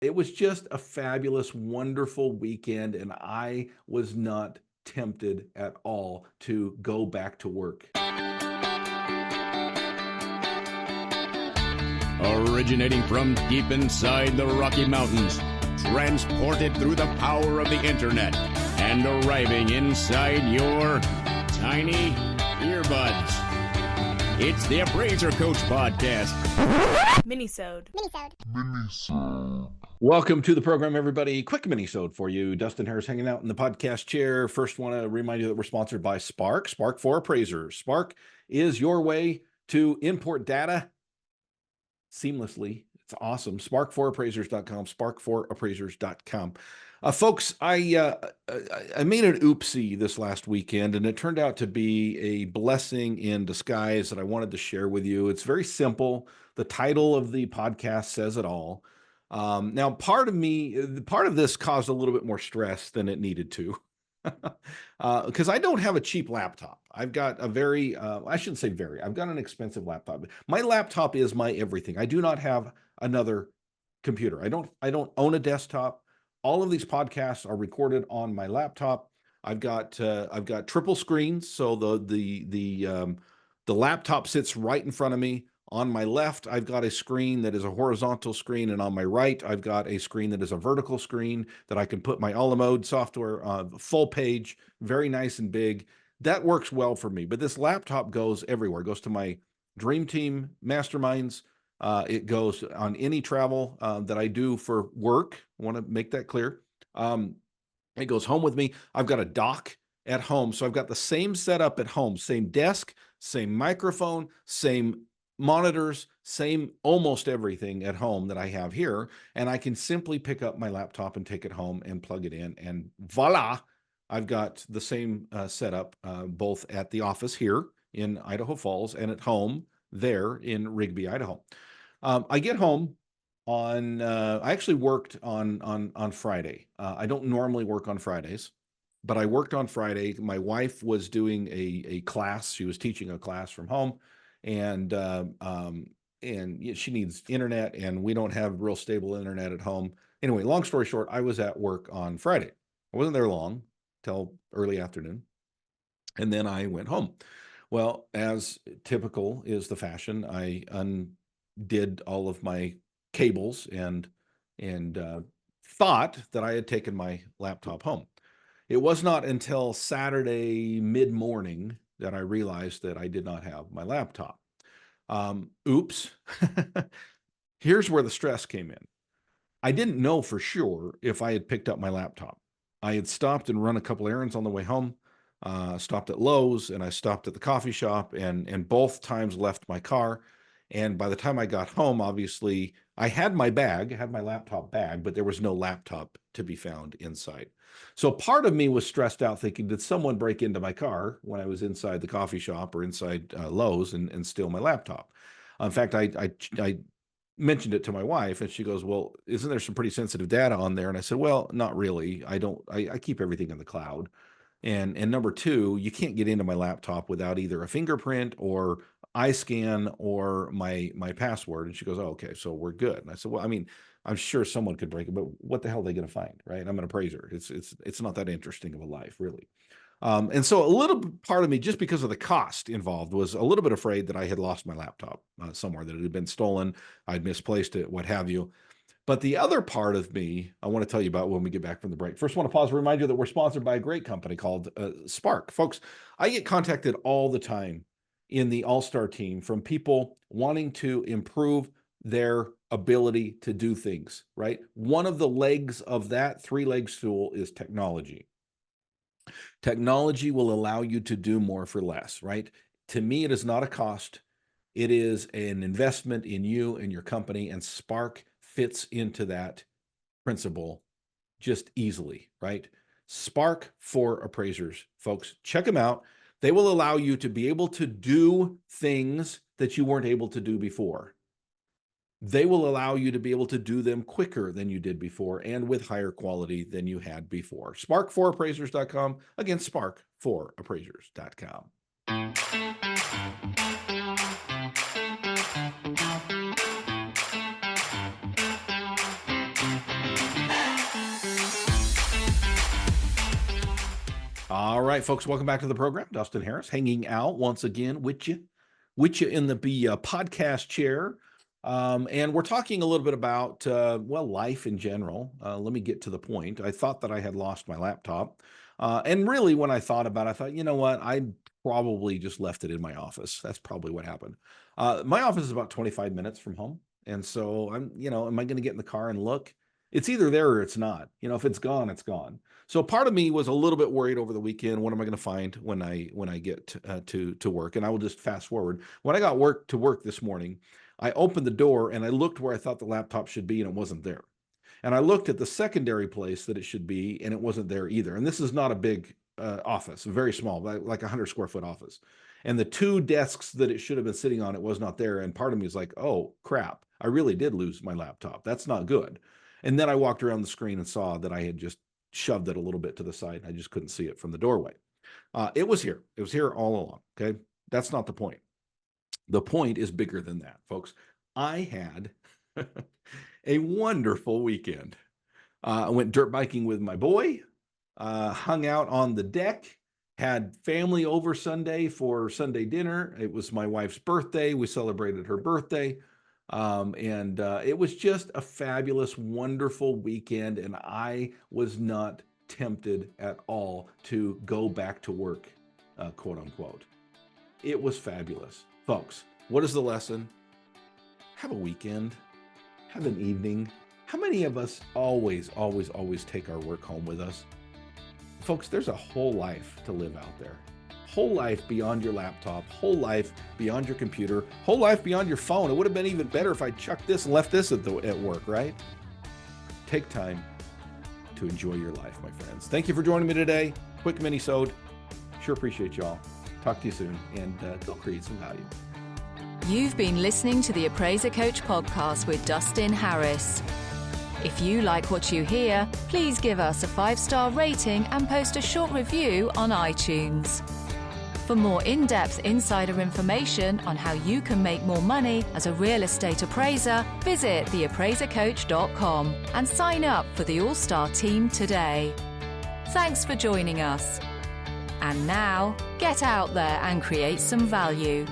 it was just a fabulous, wonderful weekend, and I was not tempted at all to go back to work. Originating from deep inside the Rocky Mountains, transported through the power of the internet, and arriving inside your tiny earbuds. It's the Appraiser Coach Podcast. Minisode. Welcome to the program, everybody. Quick minisode for you. Dustin Harris hanging out in the podcast chair. First, want to remind you that we're sponsored by Spark for Appraisers. Spark is your way to import data seamlessly. It's awesome. Spark4appraisers.com, spark4appraisers.com. Folks, I made an oopsie this last weekend, and it turned out to be a blessing in disguise that I wanted to share with you. It's very simple. The title of the podcast says it all. Now, part of this caused a little bit more stress than it needed to. Because I don't have a cheap laptop. I've got a very, I shouldn't say very, I've got an expensive laptop. My laptop is my everything. I do not have another computer. I don't own a desktop. All of these podcasts are recorded on my laptop. I've got triple screens. So the laptop sits right in front of me. On my left, I've got a screen that is a horizontal screen, and on my right, I've got a screen that is a vertical screen that I can put my a la mode software full page, very nice and big. That works well for me, but this laptop goes everywhere. It goes to my Dream Team masterminds. It goes on any travel that I do for work. I want to make that clear. It goes home with me. I've got a dock at home, so I've got the same setup at home, same desk, same microphone, same monitors, same almost everything at home that I have here, and I can simply pick up my laptop and take it home and plug it in, and voila, I've got the same setup both at the office here in Idaho Falls and at home there in Rigby, Idaho. I get home on, I actually worked on Friday. I don't normally work on Fridays, but I worked on Friday. My wife was doing a class. She was teaching a class from home. And she needs internet, and we don't have real stable internet at home. Anyway, long story short, I was at work on Friday. I wasn't there long, till early afternoon, and then I went home. Well, as typical is the fashion, I undid all of my cables and thought that I had taken my laptop home. It was not until Saturday mid-morning that I realized that I did not have my laptop. Oops. Here's where the stress came in. I didn't know for sure if I had picked up my laptop. I had stopped and run a couple errands on the way home, stopped at Lowe's, and I stopped at the coffee shop, and both times left my car. And by the time I got home, obviously, I had my bag, I had my laptop bag, but there was no laptop to be found inside. So part of me was stressed out thinking, did someone break into my car when I was inside the coffee shop or inside Lowe's and steal my laptop? In fact, I mentioned it to my wife, and she goes, well, isn't there some pretty sensitive data on there? And I said, well, not really. I keep everything in the cloud. And number two, you can't get into my laptop without either a fingerprint or eye scan or my password. And she goes, oh, okay, so we're good. And I said, well, I mean, I'm sure someone could break it, but what the hell are they going to find, right? I'm an appraiser. It's not that interesting of a life, really. And so a little part of me, just because of the cost involved, was a little bit afraid that I had lost my laptop somewhere, that it had been stolen, I'd misplaced it, what have you. But the other part of me, I want to tell you about when we get back from the break. First, I want to pause and remind you that we're sponsored by a great company called Spark. Folks, I get contacted all the time in the All-Star team from people wanting to improve their ability to do things, right? One of the legs of that three-leg stool is technology. Technology will allow you to do more for less, right? To me, it is not a cost. It is an investment in you and your company, and Spark fits into that principle just easily, right? Spark for Appraisers, folks. Check them out. They will allow you to be able to do things that you weren't able to do before. They will allow you to be able to do them quicker than you did before and with higher quality than you had before. Spark4appraisers.com. Again, spark4appraisers.com. All right, folks, welcome back to the program. Dustin Harris hanging out once again with you in the podcast chair. And we're talking a little bit about, life in general. Let me get to the point. I thought that I had lost my laptop. And really, when I thought about it, I thought, you know what? I probably just left it in my office. That's probably what happened. My office is about 25 minutes from home. And so am I going to get in the car and look? It's either there or it's not. If it's gone, it's gone. So part of me was a little bit worried over the weekend. What am I going to find when I get to work? And I will just fast forward. When I got to work this morning, I opened the door and I looked where I thought the laptop should be, and it wasn't there. And I looked at the secondary place that it should be, and it wasn't there either. And this is not a big office, very small, like 100 square foot office. And the two desks that it should have been sitting on, it was not there. And part of me is like, oh, crap, I really did lose my laptop. That's not good. And then I walked around the screen and saw that I had just shoved it a little bit to the side. I just couldn't see it from the doorway. It was here. It was here all along. Okay. That's not the point. The point is bigger than that, folks. I had a wonderful weekend. I went dirt biking with my boy, hung out on the deck, had family over Sunday for Sunday dinner. It was my wife's birthday. We celebrated her birthday. And it was just a fabulous, wonderful weekend. And I was not tempted at all to go back to work, quote unquote. It was fabulous. Folks, what is the lesson? Have a weekend, have an evening. How many of us always take our work home with us? Folks, there's a whole life to live out there. Whole life beyond your laptop, whole life beyond your computer, whole life beyond your phone. It would have been even better if I chucked this and left this at work, right? Take time to enjoy your life, my friends. Thank you for joining me today. Quick Minisode. Sure appreciate y'all. Talk to you soon, and go create some value. You've been listening to the Appraiser Coach podcast with Dustin Harris. If you like what you hear, please give us a 5-star rating and post a short review on iTunes. For more in-depth insider information on how you can make more money as a real estate appraiser, visit theappraisercoach.com and sign up for the All-Star team today. Thanks for joining us. And now, get out there and create some value.